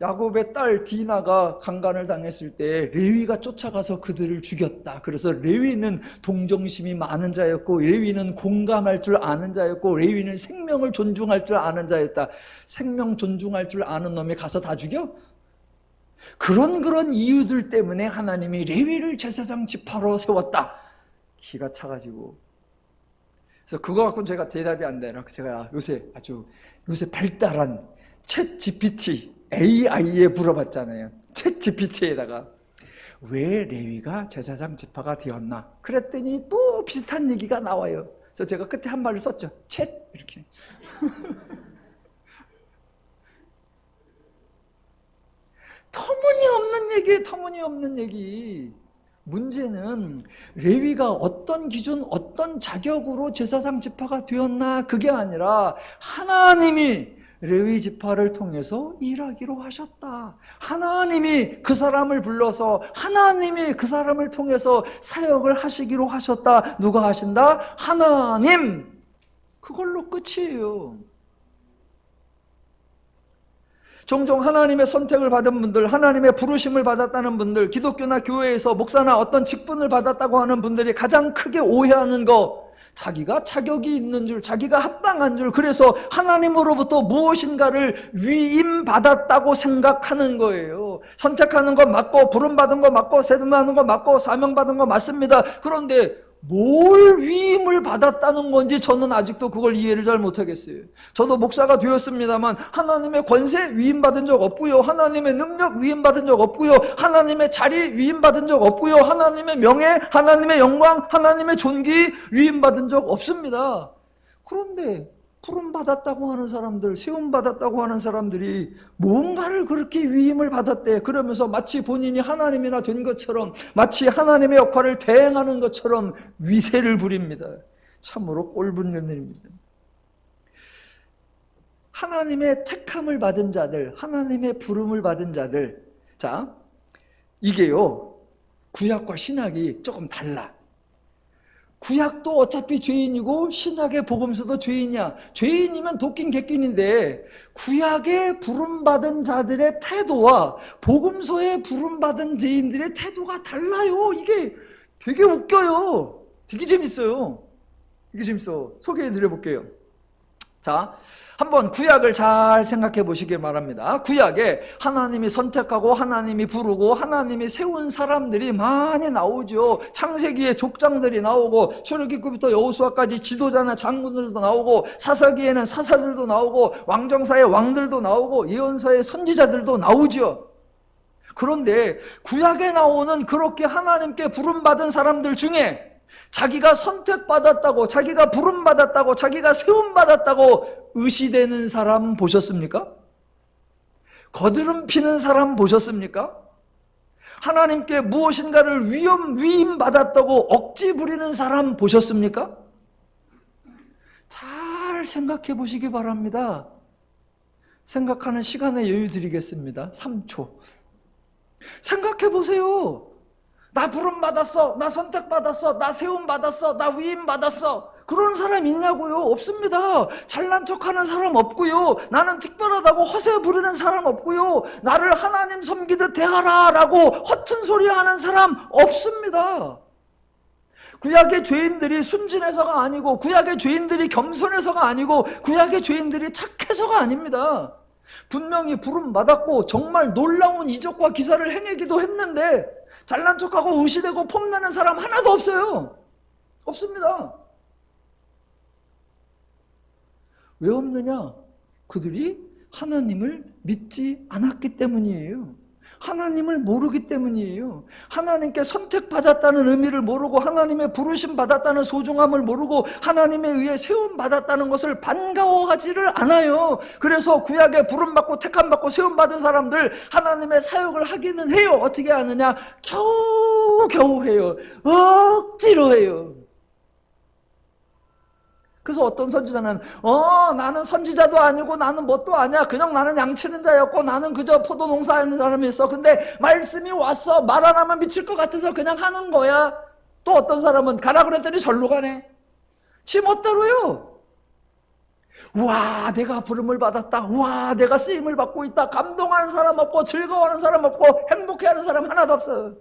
야곱의 딸 디나가 강간을 당했을 때 레위가 쫓아가서 그들을 죽였다. 그래서 레위는 동정심이 많은 자였고, 레위는 공감할 줄 아는 자였고, 레위는 생명을 존중할 줄 아는 자였다. 생명 존중할 줄 아는 놈이 가서 다 죽여? 그런 이유들 때문에 하나님이 레위를 제사장 지파로 세웠다. 기가 차가지고. 그래서 그거 갖고는 제가 대답이 안 되나. 제가 요새 발달한 챗 GPT AI에 물어봤잖아요. 챗 GPT에다가 왜 레위가 제사장 지파가 되었나? 그랬더니 또 비슷한 얘기가 나와요. 그래서 제가 끝에 한 말을 썼죠. 챗 이렇게. 터무니없는 얘기예요. 터무니없는 얘기. 문제는 레위가 어떤 기준, 어떤 자격으로 제사장 지파가 되었나? 그게 아니라 하나님이 레위 지파를 통해서 일하기로 하셨다. 하나님이 그 사람을 불러서 하나님이 그 사람을 통해서 사역을 하시기로 하셨다. 누가 하신다? 하나님. 그걸로 끝이에요. 종종 하나님의 선택을 받은 분들, 하나님의 부르심을 받았다는 분들, 기독교나 교회에서 목사나 어떤 직분을 받았다고 하는 분들이 가장 크게 오해하는 거, 자기가 자격이 있는 줄, 자기가 합당한 줄, 그래서 하나님으로부터 무엇인가를 위임받았다고 생각하는 거예요. 선택하는 건 맞고, 부름받은 거 맞고, 세움받은 거 맞고, 사명받은 거 맞습니다. 그런데 뭘 위임을 받았다는 건지 저는 아직도 그걸 이해를 잘 못하겠어요. 저도 목사가 되었습니다만 하나님의 권세 위임받은 적 없고요, 하나님의 능력 위임받은 적 없고요, 하나님의 자리 위임받은 적 없고요, 하나님의 명예, 하나님의 영광, 하나님의 존귀 위임받은 적 없습니다. 그런데 부름받았다고 하는 사람들, 세움받았다고 하는 사람들이 뭔가를 그렇게 위임을 받았대. 그러면서 마치 본인이 하나님이나 된 것처럼, 마치 하나님의 역할을 대행하는 것처럼 위세를 부립니다. 참으로 꼴불견 일입니다. 하나님의 택함을 받은 자들, 하나님의 부름을 받은 자들, 자, 이게요, 구약과 신약이 조금 달라. 구약도 어차피 죄인이고 신약의 복음서도 죄인이야. 죄인이면 도끼인 객끼인인데 구약에 부름받은 자들의 태도와 복음서에 부름받은 죄인들의 태도가 달라요. 이게 되게 웃겨요. 되게 재밌어요. 이게 재밌어. 소개해드려 볼게요. 자, 한번 구약을 잘 생각해 보시길 바랍니다. 구약에 하나님이 선택하고 하나님이 부르고 하나님이 세운 사람들이 많이 나오죠. 창세기에 족장들이 나오고 출애굽부터 여호수아까지 지도자나 장군들도 나오고 사사기에는 사사들도 나오고 왕정사의 왕들도 나오고 예언서의 선지자들도 나오죠. 그런데 구약에 나오는 그렇게 하나님께 부름받은 사람들 중에 자기가 선택받았다고, 자기가 부름받았다고, 자기가 세움받았다고 의시되는 사람 보셨습니까? 거드름 피는 사람 보셨습니까? 하나님께 무엇인가를 위임받았다고 억지 부리는 사람 보셨습니까? 잘 생각해 보시기 바랍니다. 생각하는 시간에 여유 드리겠습니다. 3초. 생각해 보세요. 나 부름받았어, 나 선택받았어, 나 세움받았어, 나 위임받았어. 그런 사람 있냐고요? 없습니다. 잘난 척하는 사람 없고요. 나는 특별하다고 허세 부리는 사람 없고요. 나를 하나님 섬기듯 대하라 라고 허튼 소리 하는 사람 없습니다. 구약의 죄인들이 순진해서가 아니고, 구약의 죄인들이 겸손해서가 아니고, 구약의 죄인들이 착해서가 아닙니다. 분명히 부름받았고 정말 놀라운 이적과 기사를 행하기도 했는데 잘난 척하고 의시되고 폼나는 사람 하나도 없어요. 없습니다. 왜 없느냐? 그들이 하나님을 믿지 않았기 때문이에요. 하나님을 모르기 때문이에요. 하나님께 선택받았다는 의미를 모르고, 하나님의 부르심 받았다는 소중함을 모르고, 하나님에 의해 세움받았다는 것을 반가워하지를 않아요. 그래서 구약에 부름받고 택함받고 세움받은 사람들 하나님의 사역을 하기는 해요. 어떻게 하느냐? 겨우 해요. 억지로 해요. 그래서 어떤 선지자는 나는 선지자도 아니고 나는 뭣도 아니야. 그냥 나는 양치는 자였고 나는 그저 포도 농사하는 사람이었어. 근데 말씀이 왔어. 말 안 하면 미칠 것 같아서 그냥 하는 거야. 또 어떤 사람은 가라 그랬더니 절로 가네. 지 멋대로요. 와, 내가 부름을 받았다. 와, 내가 쓰임을 받고 있다. 감동하는 사람 없고 즐거워하는 사람 없고 행복해하는 사람 하나도 없어.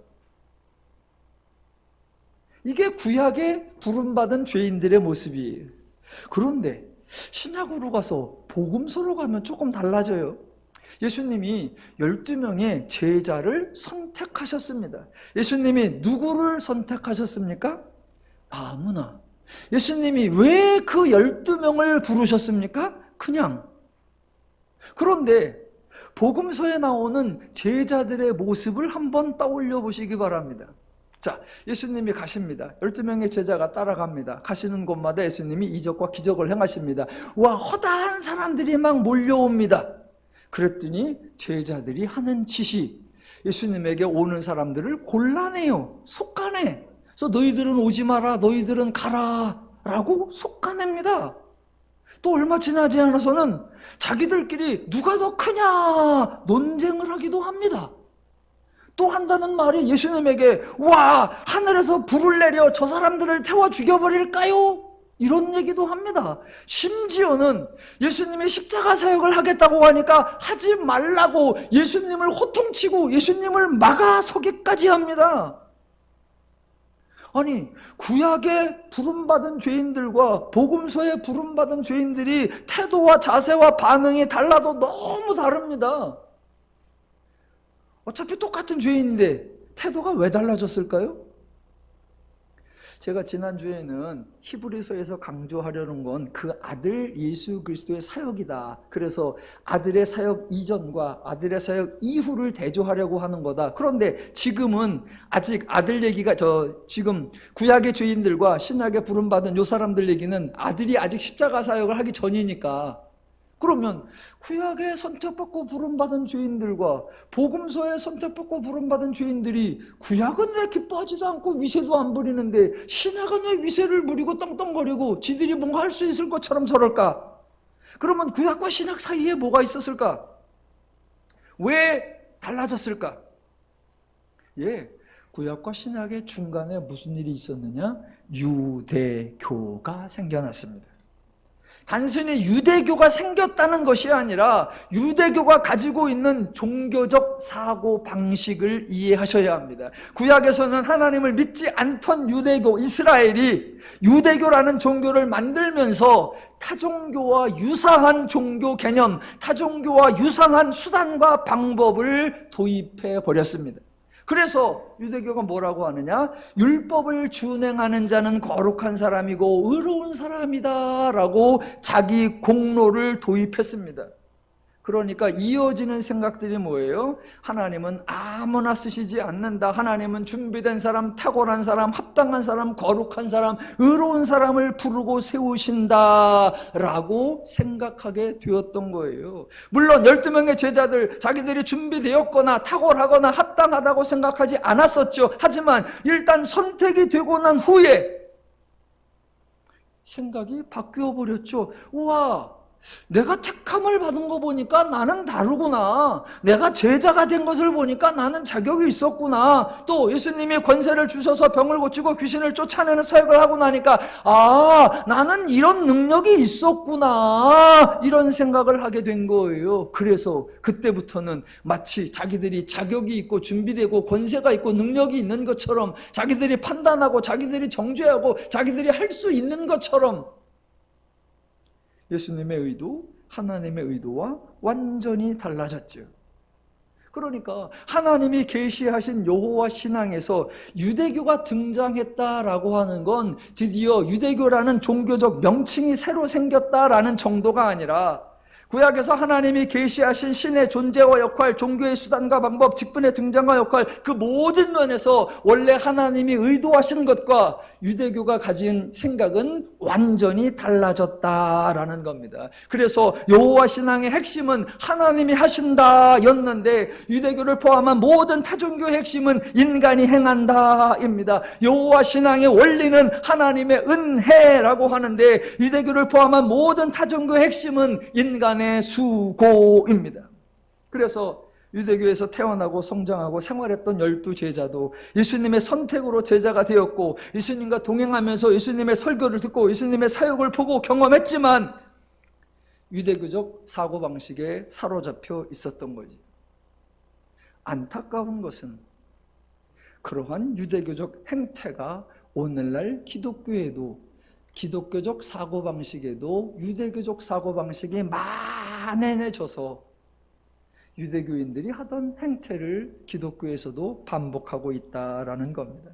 이게 구약의 부름받은 죄인들의 모습이에요. 그런데 신약으로 가서 복음서로 가면 조금 달라져요. 예수님이 12명의 제자를 선택하셨습니다. 예수님이 누구를 선택하셨습니까? 아무나. 예수님이 왜 그 12명을 부르셨습니까? 그냥. 그런데 복음서에 나오는 제자들의 모습을 한번 떠올려 보시기 바랍니다. 자, 예수님이 가십니다. 12명의 제자가 따라갑니다. 가시는 곳마다 예수님이 이적과 기적을 행하십니다. 와, 허다한 사람들이 막 몰려옵니다. 그랬더니 제자들이 하는 짓이 예수님에게 오는 사람들을 골라내요. 속아내. 그래서 너희들은 오지 마라, 너희들은 가라 라고 속아냅니다. 또 얼마 지나지 않아서는 자기들끼리 누가 더 크냐 논쟁을 하기도 합니다. 또 한다는 말이 예수님에게 와, 하늘에서 불을 내려 저 사람들을 태워 죽여버릴까요? 이런 얘기도 합니다. 심지어는 예수님이 십자가 사역을 하겠다고 하니까 하지 말라고 예수님을 호통치고 예수님을 막아서기까지 합니다. 아니, 구약에 부름받은 죄인들과 복음서에 부름받은 죄인들이 태도와 자세와 반응이 달라도 너무 다릅니다. 어차피 똑같은 죄인인데 태도가 왜 달라졌을까요? 제가 지난주에는 히브리서에서 강조하려는 건 그 아들 예수 그리스도의 사역이다. 그래서 아들의 사역 이전과 아들의 사역 이후를 대조하려고 하는 거다. 그런데 지금은 아직 아들 얘기가 지금 구약의 죄인들과 신약에 부름받은 요 사람들 얘기는 아들이 아직 십자가 사역을 하기 전이니까, 그러면 구약에 선택받고 부름받은 죄인들과 복음서에 선택받고 부름받은 죄인들이 구약은 왜 기뻐하지도 않고 위세도 안 부리는데 신약은 왜 위세를 부리고 떵떵거리고 지들이 뭔가 할 수 있을 것처럼 저럴까? 그러면 구약과 신약 사이에 뭐가 있었을까? 왜 달라졌을까? 구약과 신약의 중간에 무슨 일이 있었느냐? 유대교가 생겨났습니다. 단순히 유대교가 생겼다는 것이 아니라 유대교가 가지고 있는 종교적 사고 방식을 이해하셔야 합니다. 구약에서는 하나님을 믿지 않던 유대교, 이스라엘이 유대교라는 종교를 만들면서 타종교와 유사한 종교 개념, 타종교와 유사한 수단과 방법을 도입해 버렸습니다. 그래서 유대교가 뭐라고 하느냐? 율법을 준행하는 자는 거룩한 사람이고 의로운 사람이다 라고 자기 공로를 도입했습니다. 그러니까 이어지는 생각들이 뭐예요? 하나님은 아무나 쓰시지 않는다. 하나님은 준비된 사람, 탁월한 사람, 합당한 사람, 거룩한 사람, 의로운 사람을 부르고 세우신다 라고 생각하게 되었던 거예요. 물론 12명의 제자들 자기들이 준비되었거나 탁월하거나 합당하다고 생각하지 않았었죠. 하지만 일단 선택이 되고 난 후에 생각이 바뀌어 버렸죠. 우와, 내가 택함을 받은 거 보니까 나는 다르구나. 내가 제자가 된 것을 보니까 나는 자격이 있었구나. 또 예수님이 권세를 주셔서 병을 고치고 귀신을 쫓아내는 사역을 하고 나니까 나는 이런 능력이 있었구나. 이런 생각을 하게 된 거예요. 그래서 그때부터는 마치 자기들이 자격이 있고 준비되고 권세가 있고 능력이 있는 것처럼, 자기들이 판단하고 자기들이 정죄하고 자기들이 할 수 있는 것처럼 예수님의 의도, 하나님의 의도와 완전히 달라졌죠. 그러니까 하나님이 계시하신 여호와 신앙에서 유대교가 등장했다라고 하는 건 드디어 유대교라는 종교적 명칭이 새로 생겼다라는 정도가 아니라, 구약에서 하나님이 계시하신 신의 존재와 역할, 종교의 수단과 방법, 직분의 등장과 역할, 그 모든 면에서 원래 하나님이 의도하신 것과 유대교가 가진 생각은 완전히 달라졌다라는 겁니다. 그래서 여호와 신앙의 핵심은 하나님이 하신다 였는데, 유대교를 포함한 모든 타종교의 핵심은 인간이 행한다입니다. 여호와 신앙의 원리는 하나님의 은혜라고 하는데, 유대교를 포함한 모든 타종교의 핵심은 인간의 수고입니다. 그래서 유대교에서 태어나고 성장하고 생활했던 12제자도 예수님의 선택으로 제자가 되었고, 예수님과 동행하면서 예수님의 설교를 듣고 예수님의 사역을 보고 경험했지만 유대교적 사고방식에 사로잡혀 있었던 거지. 안타까운 것은 그러한 유대교적 행태가 오늘날 기독교에도, 기독교적 사고방식에도 유대교적 사고방식이 만연해져서 유대교인들이 하던 행태를 기독교에서도 반복하고 있다라는 겁니다.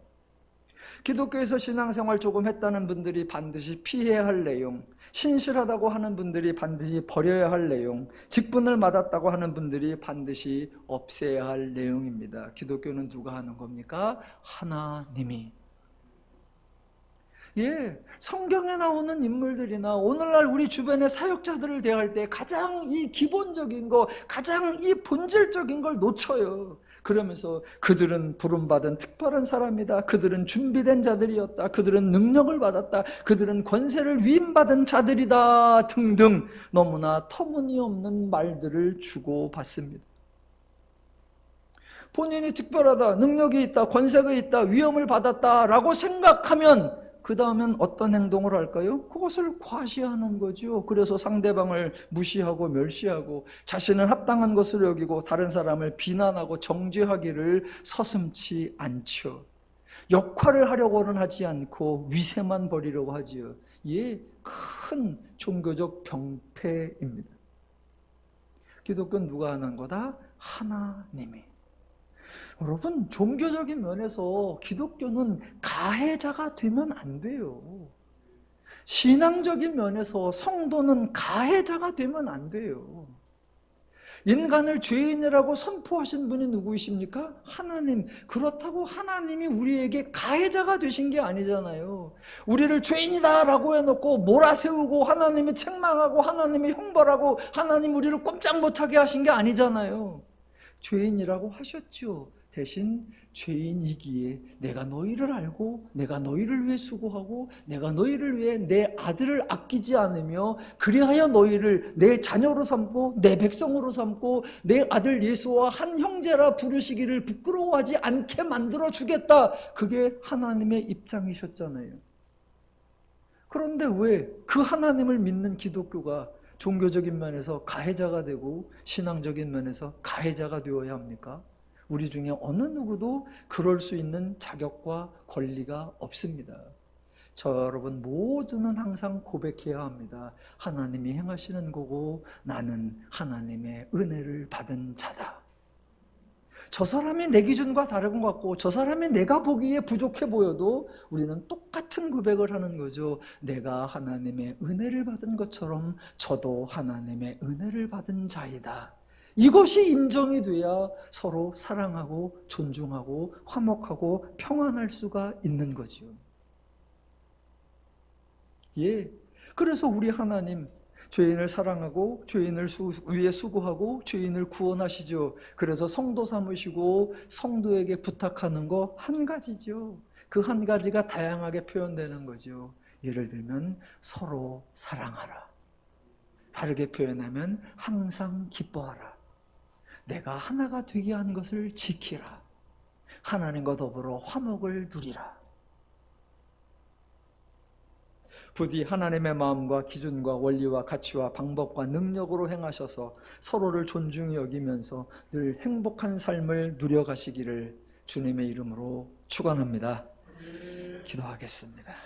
기독교에서 신앙생활 조금 했다는 분들이 반드시 피해야 할 내용, 신실하다고 하는 분들이 반드시 버려야 할 내용, 직분을 맡았다고 하는 분들이 반드시 없애야 할 내용입니다. 기독교는 누가 하는 겁니까? 하나님이. 성경에 나오는 인물들이나 오늘날 우리 주변의 사역자들을 대할 때 가장 이 기본적인 거, 가장 이 본질적인 걸 놓쳐요. 그러면서 그들은 부름받은 특별한 사람이다, 그들은 준비된 자들이었다, 그들은 능력을 받았다, 그들은 권세를 위임받은 자들이다 등등 너무나 터무니없는 말들을 주고받습니다. 본인이 특별하다, 능력이 있다, 권세가 있다, 위엄을 받았다라고 생각하면 그 다음엔 어떤 행동을 할까요? 그것을 과시하는 거죠. 그래서 상대방을 무시하고 멸시하고 자신은 합당한 것을 여기고 다른 사람을 비난하고 정죄하기를 서슴지 않죠. 역할을 하려고는 하지 않고 위세만 버리려고 하지요. 이게 큰 종교적 병폐입니다. 기독교는 누가 하는 거다? 하나님이. 여러분, 종교적인 면에서 기독교는 가해자가 되면 안 돼요. 신앙적인 면에서 성도는 가해자가 되면 안 돼요. 인간을 죄인이라고 선포하신 분이 누구이십니까? 하나님. 그렇다고 하나님이 우리에게 가해자가 되신 게 아니잖아요. 우리를 죄인이다라고 해놓고 몰아세우고 하나님이 책망하고 하나님이 형벌하고 하나님 우리를 꼼짝 못하게 하신 게 아니잖아요. 죄인이라고 하셨죠. 대신 죄인이기에 내가 너희를 알고 내가 너희를 위해 수고하고 내가 너희를 위해 내 아들을 아끼지 않으며 그리하여 너희를 내 자녀로 삼고 내 백성으로 삼고 내 아들 예수와 한 형제라 부르시기를 부끄러워하지 않게 만들어 주겠다. 그게 하나님의 입장이셨잖아요. 그런데 왜 그 하나님을 믿는 기독교가 종교적인 면에서 가해자가 되고 신앙적인 면에서 가해자가 되어야 합니까? 우리 중에 어느 누구도 그럴 수 있는 자격과 권리가 없습니다. 여러분 모두는 항상 고백해야 합니다. 하나님이 행하시는 거고 나는 하나님의 은혜를 받은 자다. 저 사람이 내 기준과 다른 것 같고 저 사람이 내가 보기에 부족해 보여도 우리는 똑같은 고백을 하는 거죠. 내가 하나님의 은혜를 받은 것처럼 저도 하나님의 은혜를 받은 자이다. 이것이 인정이 돼야 서로 사랑하고 존중하고 화목하고 평안할 수가 있는 거죠. 예. 그래서 우리 하나님 죄인을 사랑하고 죄인을 위해 수고하고 죄인을 구원하시죠. 그래서 성도 삼으시고 성도에게 부탁하는 거 한 가지죠. 그 한 가지가 다양하게 표현되는 거죠. 예를 들면 서로 사랑하라. 다르게 표현하면 항상 기뻐하라. 내가 하나가 되게 한 것을 지키라. 하나님과 더불어 화목을 누리라. 부디 하나님의 마음과 기준과 원리와 가치와 방법과 능력으로 행하셔서 서로를 존중히 여기면서 늘 행복한 삶을 누려가시기를 주님의 이름으로 축원합니다. 기도하겠습니다.